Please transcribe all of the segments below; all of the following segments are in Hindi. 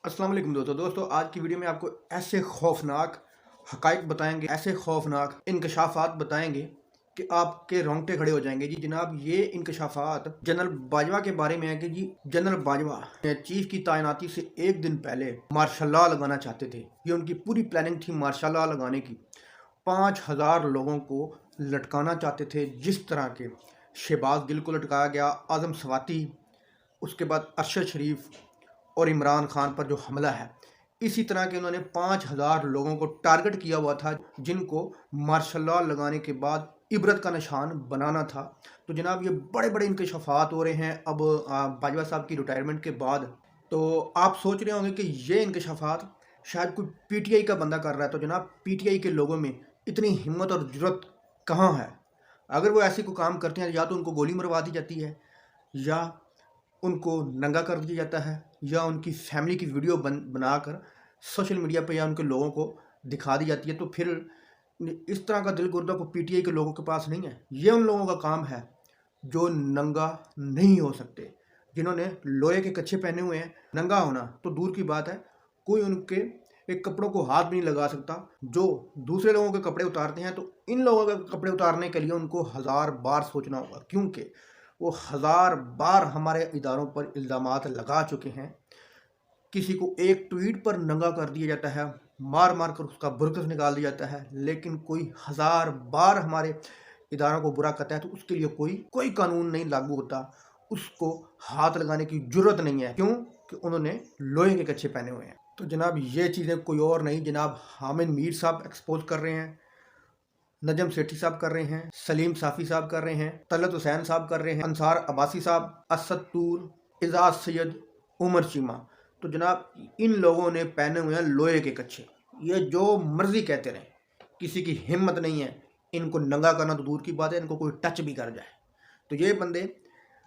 अस्सलाम वालेकुम दोस्तों आज की वीडियो में आपको ऐसे खौफनाक हकाइक बताएंगे, ऐसे खौफनाक इंकशाफात बताएंगे कि आपके रोंगटे खड़े हो जाएंगे। जी जनाब, ये इंकशाफात जनरल बाजवा के बारे में है कि जी जनरल बाजवा चीफ की तैनाती से एक दिन पहले मार्शल लॉ लगाना चाहते थे। ये उनकी पूरी प्लानिंग थी मार्शल लॉ लगाने की। 5000 लोगों को लटकाना चाहते थे, जिस तरह के शहबाज गिल को लटकाया गया, आजम स्वाति, उसके बाद अरशद शरीफ और इमरान खान पर जो हमला है, इसी तरह के उन्होंने 5000 लोगों को टारगेट किया हुआ था, जिनको मार्शल लॉ लगाने के बाद इबरत का निशान बनाना था। तो जनाब, ये बड़े बड़े इंकशाफात हो रहे हैं अब बाजवा साहब की रिटायरमेंट के बाद। तो आप सोच रहे होंगे कि ये इंकशाफात शायद कोई पीटीआई का बंदा कर रहा है। तो जनाब, पीटीआई के लोगों में इतनी हिम्मत और जुर्रत कहाँ है? अगर वो ऐसे कोई काम करते हैं, या तो उनको गोली मरवा दी जाती है, या उनको नंगा कर दिया जाता है, या उनकी फैमिली की वीडियो बनाकर सोशल मीडिया पर या उनके लोगों को दिखा दी जाती है। तो फिर इस तरह का दिल गुर्दा को पीटीआई के लोगों के पास नहीं है। ये उन लोगों का काम है जो नंगा नहीं हो सकते, जिन्होंने लोहे के कच्छे पहने हुए हैं। नंगा होना तो दूर की बात है, कोई उनके एक कपड़ों को हाथ भी नहीं लगा सकता। जो दूसरे लोगों के कपड़े उतारते हैं, तो इन लोगों के कपड़े उतारने के लिए उनको 1000 बार सोचना होगा, क्योंकि वो 1000 बार हमारे इदारों पर इल्ज़ामात लगा चुके हैं। किसी को एक ट्वीट पर नंगा कर दिया जाता है, मार मार कर उसका बुरकस निकाल दिया जाता है, लेकिन कोई 1000 बार हमारे इदारों को बुरा करता है तो उसके लिए कोई कानून नहीं लागू होता, उसको हाथ लगाने की जरूरत नहीं है। क्यों? कि उन्होंने लोहे के कच्छे पहने हुए हैं। तो जनाब, ये चीज़ें कोई और नहीं, जनाब हामिद मीर साहब एक्सपोज कर रहे हैं, नजम सेठी साहब कर रहे हैं, सलीम साफ़ी साहब कर रहे हैं, तलत हुसैन साहब कर रहे हैं, अंसार अब्बासी साहब, असद तूर, एजाज सैयद, उमर चीमा। तो जनाब, इन लोगों ने पहने हुए हैं लोहे के कच्छे। ये जो मर्जी कहते रहें, किसी की हिम्मत नहीं है इनको नंगा करना। तो दूर की बात है, इनको कोई टच भी कर जाए तो ये बंदे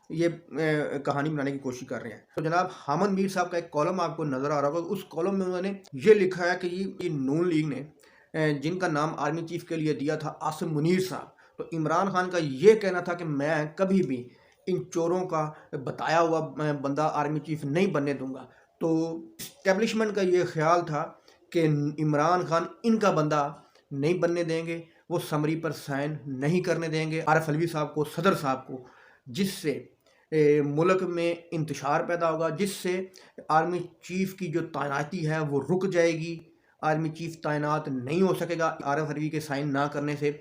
ये कहानी बनाने की कोशिश कर रहे हैं। तो जनाब, हामिद मीर साहब का एक कॉलम आपको नज़र आ रहा होगा। उस कॉलम में उन्होंने ये लिखा है कि ये नून लीग ने जिनका नाम आर्मी चीफ के लिए दिया था आसिम मुनीर साहब, तो इमरान खान का ये कहना था कि मैं कभी भी इन चोरों का बताया हुआ बंदा आर्मी चीफ नहीं बनने दूंगा। तो इस्टेब्लिशमेंट का ये ख्याल था कि इमरान खान इनका बंदा नहीं बनने देंगे, वो समरी पर साइन नहीं करने देंगे आरिफ अलवी साहब को, सदर साहब को, जिससे मुल्क में इंतशार पैदा होगा, जिससे आर्मी चीफ की जो तैनाती है वो रुक जाएगी। आर्मी चीफ तैनात नहीं हो सकेगा आरिफ अलवी के साइन ना करने से,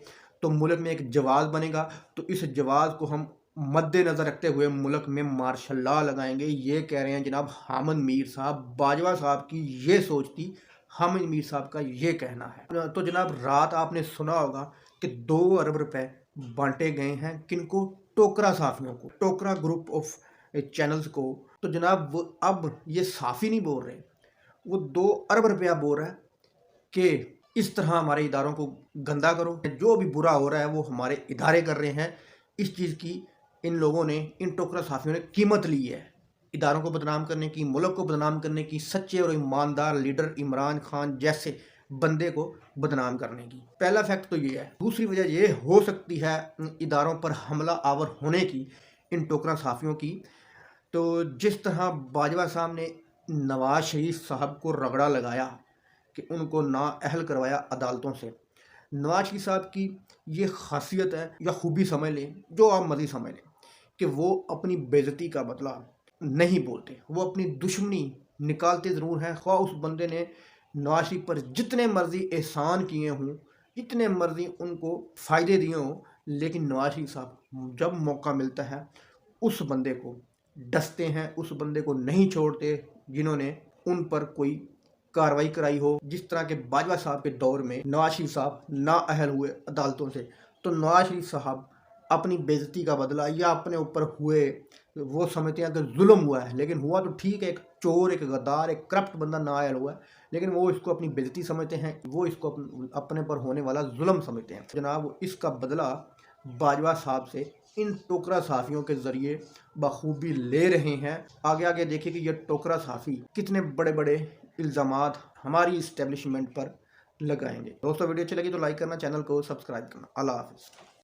तो मुल्क में एक जवाब बनेगा। तो इस जवाब को हम मद्देनज़र रखते हुए मुल्क में मार्शल लॉ लगाएंगे। ये कह रहे हैं जनाब हामिद मीर साहब। बाजवा साहब की ये सोच थी, हामिद मीर साहब का ये कहना है। तो जनाब, रात आपने सुना होगा कि 2 अरब रुपए बांटे गए हैं, किनको? टोकरा साफियों को, टोकरा ग्रुप ऑफ चैनल्स को। तो जनाब, वो अब ये साफ़ी नहीं बोल रहे, वो 2 अरब रुपया बोल रहा है कि इस तरह हमारे इदारों को गंदा करो। जो भी बुरा हो रहा है वो हमारे इदारे कर रहे हैं। इस चीज़ की इन लोगों ने, इन टोकरा साफियों ने कीमत ली है, इदारों को बदनाम करने की, मुल्क को बदनाम करने की, सच्चे और ईमानदार लीडर इमरान खान जैसे बंदे को बदनाम करने की। पहला फैक्ट तो ये है। दूसरी वजह ये हो सकती है इदारों पर हमला आवर होने की, इन टोकरा साफियों की। तो जिस तरह बाजवा साहब ने नवाज शरीफ साहब को रगड़ा लगाया कि उनको नाअहल करवाया अदालतों से, नवाज शरीफ साहब की ये खासियत है, या खूबी समझ लें, जो आप मर्जी समझ लें, कि वो अपनी बेइज्जती का बदला नहीं बोलते। वो अपनी दुश्मनी निकालते ज़रूर हैं, ख्वाह उस बंदे ने नवाज शरीफ पर जितने मर्जी एहसान किए हों, जितने मर्जी उनको फ़ायदे दिए हों, लेकिन नवाज शरीफ साहब जब मौका मिलता है उस बंदे को डसते हैं, उस बंदे को नहीं छोड़ते जिन्होंने उन पर कोई कार्रवाई कराई हो। जिस तरह के बाजवा साहब के दौर में नवाज शरीफ साहब नाअहल हुए अदालतों से, तो नवाज शरीफ साहब अपनी बेइज्जती का बदला या अपने ऊपर हुए, वो समझते हैं कि जुल्म हुआ है, लेकिन हुआ तो ठीक है, एक चोर, एक गद्दार, एक करप्ट बंदा नाअहल हुआ है, लेकिन वो इसको अपनी बेइज्जती समझते हैं, वो इसको अपने पर होने वाला जुल्म समझते हैं। जनाब, इसका बदला बाजवा साहब से इन टोकरा साफियों के ज़रिए बखूबी ले रहे हैं। आगे आगे देखिए कि ये टोकरा साफी कितने बड़े बड़े इल्ज़ामात हमारी इस्टेब्लिशमेंट पर लगाएंगे। दोस्तों, वीडियो अच्छी लगी तो लाइक करना, चैनल को सब्सक्राइब करना। अल्लाह हाफ़िज़।